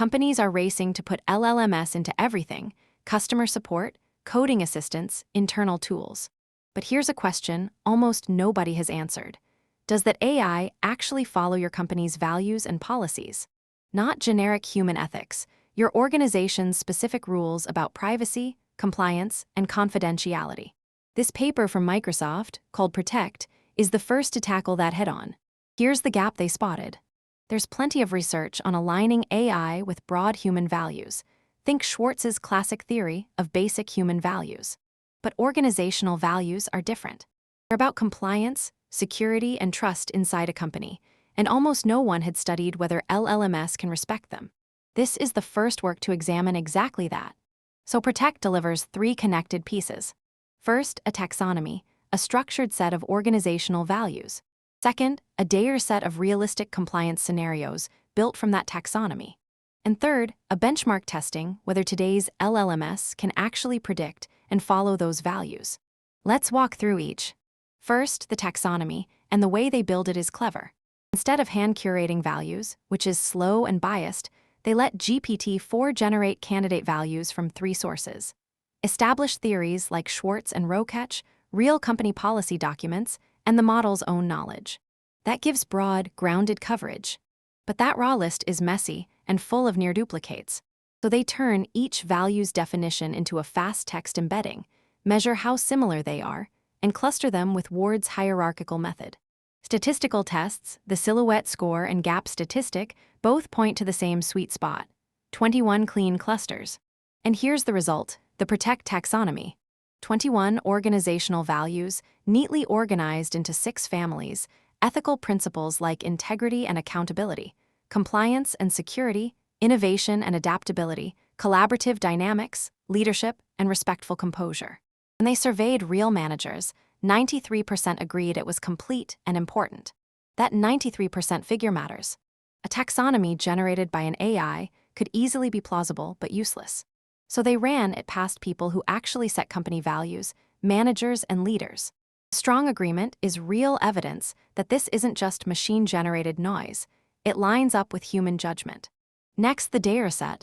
Companies are racing to put LLMs into everything: customer support, coding assistance, internal tools. But here's a question almost nobody has answered. Does that AI actually follow your company's values and policies? Not generic human ethics, your organization's specific rules about privacy, compliance, and confidentiality. This paper from Microsoft, called Protect, is the first to tackle that head-on. Here's the gap they spotted. There's plenty of research on aligning AI with broad human values. Think Schwartz's classic theory of basic human values. But organizational values are different. They're about compliance, security, and trust inside a company, and almost no one had studied whether LLMs can respect them. This is the first work to examine exactly that. So Protect delivers 3 connected pieces. First, a taxonomy, a structured set of organizational values. Second, a dataset of realistic compliance scenarios built from that taxonomy. And third, a benchmark testing whether today's LLMs can actually predict and follow those values. Let's walk through each. First, the taxonomy, and the way they build it is clever. Instead of hand-curating values, which is slow and biased, they let GPT-4 generate candidate values from 3 sources: established theories like Schwartz and Rokech, real company policy documents, and the model's own knowledge. That gives broad, grounded coverage. But that raw list is messy and full of near duplicates. So they turn each value's definition into a fast text embedding, measure how similar they are, and cluster them with Ward's hierarchical method. Statistical tests, the silhouette score and gap statistic, both point to the same sweet spot: 21 clean clusters. And here's the result: the Protect taxonomy. 21 organizational values, neatly organized into 6 families: ethical principles like integrity and accountability, compliance and security, innovation and adaptability, collaborative dynamics, leadership, and respectful composure. When they surveyed real managers, 93% agreed it was complete and important. That 93% figure matters. A taxonomy generated by an AI could easily be plausible but useless. So they ran it past people who actually set company values, managers and leaders. Strong agreement is real evidence that this isn't just machine-generated noise. It lines up with human judgment. Next, the dataset.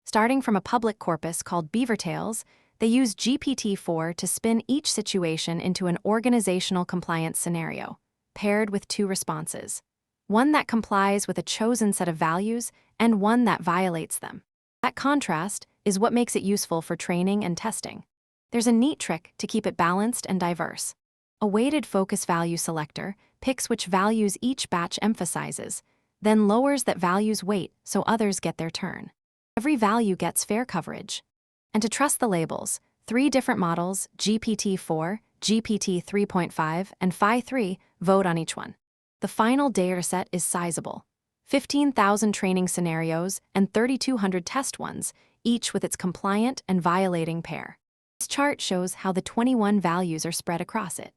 Starting from a public corpus called Beavertails, they use GPT-4 to spin each situation into an organizational compliance scenario, paired with 2 responses: one that complies with a chosen set of values and one that violates them. That contrast is what makes it useful for training and testing. There's a neat trick to keep it balanced and diverse. A weighted focus value selector picks which values each batch emphasizes, then lowers that value's weight so others get their turn. Every value gets fair coverage. And to trust the labels, 3 different models, GPT-4, GPT 3.5, and Phi-3, vote on each one. The final dataset is sizable: 15,000 training scenarios and 3,200 test ones, each with its compliant and violating pair. This chart shows how the 21 values are spread across it.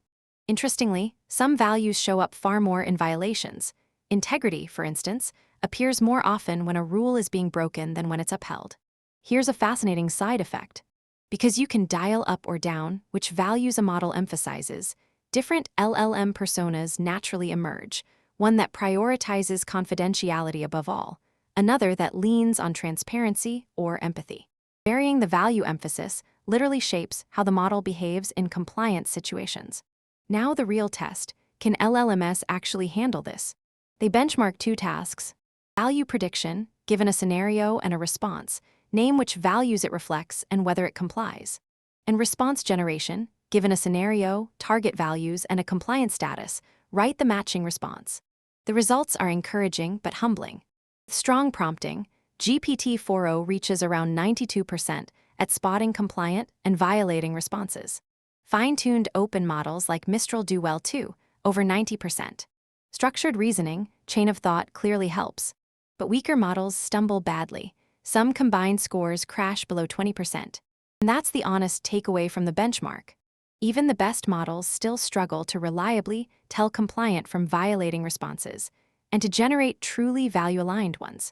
Interestingly, some values show up far more in violations. Integrity, for instance, appears more often when a rule is being broken than when it's upheld. Here's a fascinating side effect. Because you can dial up or down which values a model emphasizes, different LLM personas naturally emerge: one that prioritizes confidentiality above all, another that leans on transparency or empathy. Varying the value emphasis literally shapes how the model behaves in compliance situations. Now the real test: can LLMs actually handle this? They benchmark 2 tasks: value prediction, given a scenario and a response, name which values it reflects and whether it complies; and response generation, given a scenario, target values, and a compliance status, write the matching response. The results are encouraging but humbling. With strong prompting, GPT-4o reaches around 92% at spotting compliant and violating responses. Fine-tuned open models like Mistral do well too, over 90%. Structured reasoning, chain of thought clearly helps. But weaker models stumble badly. Some combined scores crash below 20%. And that's the honest takeaway from the benchmark. Even the best models still struggle to reliably tell compliant from violating responses, and to generate truly value-aligned ones.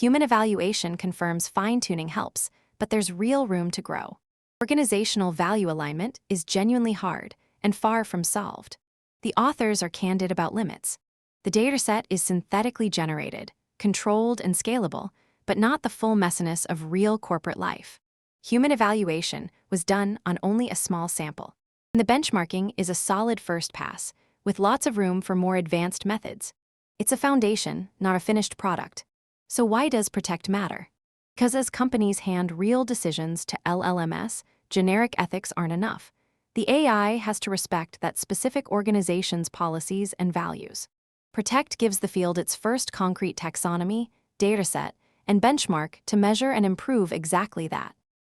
Human evaluation confirms fine-tuning helps, but there's real room to grow. Organizational value alignment is genuinely hard and far from solved. The authors are candid about limits. The dataset is synthetically generated, controlled and scalable, but not the full messiness of real corporate life. Human evaluation was done on only a small sample. And the benchmarking is a solid first pass, with lots of room for more advanced methods. It's a foundation, not a finished product. So why does protect matter? Because as companies hand real decisions to LLMs, generic ethics aren't enough. The AI has to respect that specific organization's policies and values. Protect gives the field its first concrete taxonomy, dataset, and benchmark to measure and improve exactly that.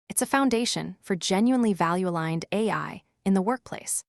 It's a foundation for genuinely value-aligned AI in the workplace.